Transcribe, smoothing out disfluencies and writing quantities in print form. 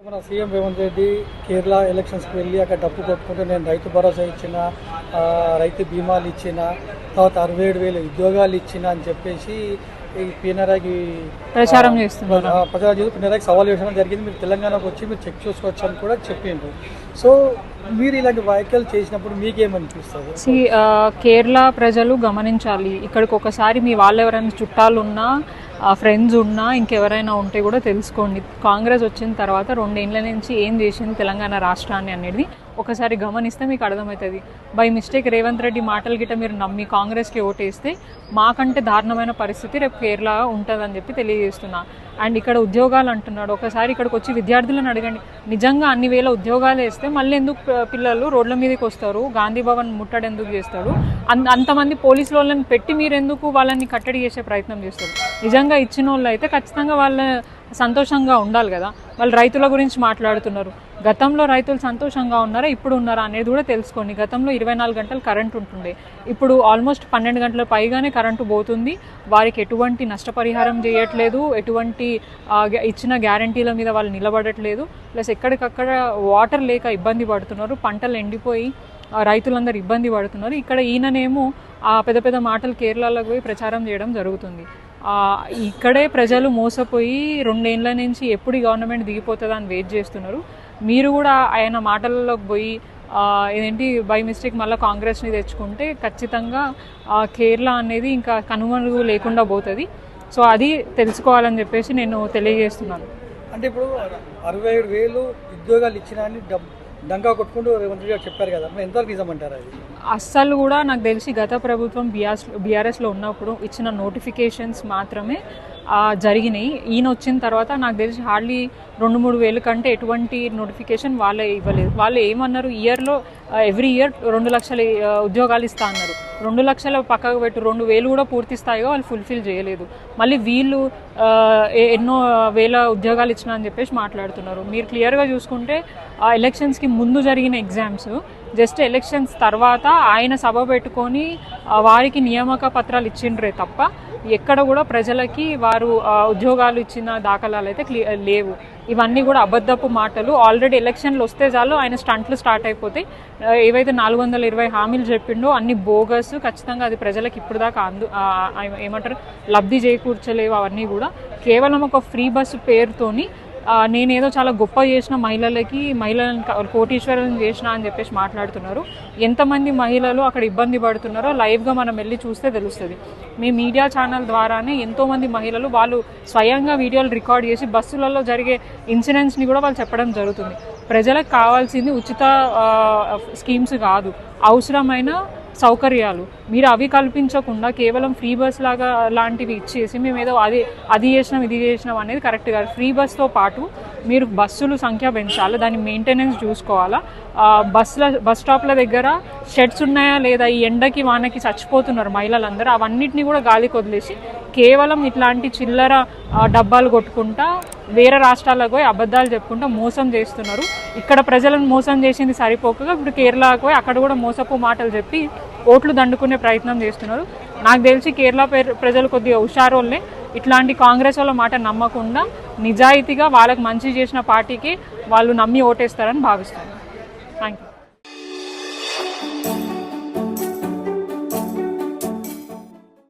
మన సీఎం రేవంత్ రెడ్డి కేరళ ఎలక్షన్స్కి వెళ్ళి అక్కడ డబ్బు కొట్టుకుంటూ నేను రైతు భరోసా ఇచ్చిన, రైతు బీమాలు ఇచ్చిన, తర్వాత 67,000 ఉద్యోగాలు ఇచ్చిన అని చెప్పేసి ఈ పినరాయికి ప్రచారం చేస్తున్నారు. పినరాయికి సవాల్ చేయడం జరిగింది. మీరు తెలంగాణకు వచ్చి మీరు చెక్ చూసుకోవచ్చు అని కూడా చెప్పిండ్రు. సో మీరు ఇలాంటి వ్యాఖ్యలు చేసినప్పుడు మీకేమనిపిస్తుంది? కేరళ ప్రజలు గమనించాలి. ఇక్కడికి ఒకసారి మీ వాళ్ళు ఎవరైనా చుట్టాలు ఉన్నా, ఫ్రెండ్స్ ఉన్నా, ఇంకెవరైనా ఉంటే కూడా తెలుసుకోండి. కాంగ్రెస్ వచ్చిన తర్వాత 2 ఏళ్ల నుంచి ఏం చేసింది తెలంగాణ రాష్ట్రాన్ని అనేది ఒకసారి గమనిస్తే మీకు అర్థమవుతుంది. బై మిస్టేక్ రేవంత్ రెడ్డి మాటలు గిట్ట మీరు నమ్మి కాంగ్రెస్కి ఓటేస్తే మాకంటే దారుణమైన పరిస్థితి రేపు కేరళ ఉంటుందని చెప్పి తెలియజేస్తున్నా. అండ్ ఇక్కడ ఉద్యోగాలు అంటున్నాడు. ఒకసారి ఇక్కడికి వచ్చి విద్యార్థులను అడగండి. నిజంగా అన్ని వేల ఉద్యోగాలు వేస్తే మళ్ళీ ఎందుకు పిల్లలు రోడ్ల మీదకి వస్తారు? గాంధీ భవన్ ముట్టడి ఎందుకు చేస్తాడు? అంతమంది పోలీసుల వాళ్ళని పెట్టి మీరు ఎందుకు వాళ్ళని కట్టడి చేసే ప్రయత్నం చేస్తారు? నిజంగా ఇచ్చిన వాళ్ళు అయితే ఖచ్చితంగా వాళ్ళ సంతోషంగా ఉండాలి కదా. వాళ్ళు రైతుల గురించి మాట్లాడుతున్నారు. గతంలో రైతులు సంతోషంగా ఉన్నారా, ఇప్పుడు ఉన్నారా అనేది కూడా తెలుసుకోండి. గతంలో 24 గంటలు కరెంట్ ఉంటుండే, ఇప్పుడు ఆల్మోస్ట్ 12 గంటల పైగానే కరెంటు పోతుంది. వారికి ఎటువంటి నష్టపరిహారం చేయట్లేదు, ఎటువంటి ఇచ్చిన గ్యారంటీల మీద వాళ్ళు నిలబడట్లేదు. ప్లస్ ఎక్కడికక్కడ వాటర్ లేక ఇబ్బంది పడుతున్నారు. పంటలు ఎండిపోయి రైతులందరూ ఇబ్బంది పడుతున్నారు. ఇక్కడ ఈయననేమో పెద్ద పెద్ద మాటలు కేరళలోకి పోయి ప్రచారం చేయడం జరుగుతుంది. ఇక్కడే ప్రజలు మోసపోయి 2 ఏళ్ల నుంచి ఎప్పుడు గవర్నమెంట్ దిగిపోతుందా అని వెయిట్ చేస్తున్నారు. మీరు కూడా ఆయన మాటలలోకి పోయి ఏంటి బై మిస్టేక్ మళ్ళీ కాంగ్రెస్ని తెచ్చుకుంటే ఖచ్చితంగా కేరళ అనేది ఇంకా కనుమరుగు లేకుండా పోతుంది. సో అది తెలుసుకోవాలని చెప్పేసి నేను తెలియజేస్తున్నాను. అంటే ఇప్పుడు 67,000 ఉద్యోగాలు ఇచ్చినా అని డంకా కొట్టుకుంటూ రేవంత్ రెడ్డి గారు చెప్పారు కదా, ఎంతవరకు నిజమంటారు? అది అస్సలు కూడా నాకు తెలిసి గత ప్రభుత్వం బీఆర్ఎస్లో ఉన్నప్పుడు ఇచ్చిన నోటిఫికేషన్స్ మాత్రమే జరిగినాయి. ఈయన వచ్చిన తర్వాత నాకు తెలిసి హార్డ్లీ 2-3 వేల కంటే ఎటువంటి నోటిఫికేషన్ వాళ్ళే ఇవ్వలేదు. వాళ్ళు ఏమన్నారు, ఇయర్లో ఎవ్రీ ఇయర్ 2 లక్షల ఉద్యోగాలు ఇస్తా అన్నారు. 2 లక్షల పక్కకు పెట్టు, 2,000 కూడా పూర్తి స్థాయిగా వాళ్ళు ఫుల్ఫిల్ చేయలేదు. మళ్ళీ వీళ్ళు ఎన్నో వేల ఉద్యోగాలు ఇచ్చిన అని చెప్పేసి మాట్లాడుతున్నారు. మీరు క్లియర్గా చూసుకుంటే ఎలక్షన్స్కి ముందు జరిగిన ఎగ్జామ్స్, జస్ట్ ఎలక్షన్స్ తర్వాత ఆయన సభ పెట్టుకొని వారికి నియామక పత్రాలు ఇచ్చిండ్రే తప్ప ఎక్కడ కూడా ప్రజలకి వారు ఉద్యోగాలు ఇచ్చిన దాఖలాలు అయితే లేవు. ఇవన్నీ కూడా అబద్ధపు మాటలు. ఆల్రెడీ ఎలక్షన్లు వస్తే చాలు ఆయన స్టంట్లు స్టార్ట్ అయిపోతాయి. ఏవైతే 420 హామీలు చెప్పిండో అన్ని బోగస్. ఖచ్చితంగా అది ప్రజలకు ఇప్పుడు దాకా ఏమంటారు లబ్ధి చేకూర్చలేవు. అవన్నీ కూడా కేవలం ఒక ఫ్రీ బస్సు పేరుతోని నేనేదో చాలా గొప్ప చేసిన మహిళలను కోటీశ్వరులను చేసిన అని చెప్పేసి మాట్లాడుతున్నారు. ఎంతమంది మహిళలు అక్కడ ఇబ్బంది పడుతున్నారో లైవ్గా మనం వెళ్ళి చూస్తే తెలుస్తుంది. మీ మీడియా ఛానల్ ద్వారానే ఎంతోమంది మహిళలు వాళ్ళు స్వయంగా వీడియోలు రికార్డ్ చేసి బస్సులలో జరిగే ఇన్సిడెంట్స్ని కూడా వాళ్ళు చెప్పడం జరుగుతుంది. ప్రజలకు కావాల్సింది ఉచిత స్కీమ్స్ కాదు, అవసరమైన సౌకర్యాలు. మీరు అవి కల్పించకుండా కేవలం ఫ్రీ బస్ లాంటివి ఇచ్చేసి మేము ఏదో అది చేసినాం ఇది చేసినాం అనేది కరెక్ట్ కాదు. ఫ్రీ బస్తో పాటు మీరు బస్సులు సంఖ్య పెంచాలి, దాని మెయింటెనెన్స్ చూసుకోవాలా. బస్ స్టాప్ల దగ్గర షెడ్స్ ఉన్నాయా లేదా, ఈ ఎండకి వానకి చచ్చిపోతున్నారు మహిళలందరూ, అవన్నిటిని కూడా గాలికి వదిలేసి కేవలం ఇట్లాంటి చిల్లర డబ్బాలు కొట్టుకుంటా వేరే రాష్ట్రాలకు పోయి అబద్ధాలు చెప్పుకుంటా మోసం చేస్తున్నారు. ఇక్కడ ప్రజలను మోసం చేసింది సరిపోకగా ఇప్పుడు కేరళకు పోయి అక్కడ కూడా మోసపు మాటలు చెప్పి ఓట్లు దండుకునే ప్రయత్నం చేస్తున్నారు. నాకు తెలిసి కేరళ ప్రజలు కొద్దిగా హుషారోళ్ళే. ఇట్లాంటి కాంగ్రెస్ వాళ్ళ మాట నమ్మకుండా నిజాయితీగా వాళ్ళకి మంచి చేసిన పార్టీకి వాళ్ళు నమ్మి ఓటేస్తారని భావిస్తాను. Thank you.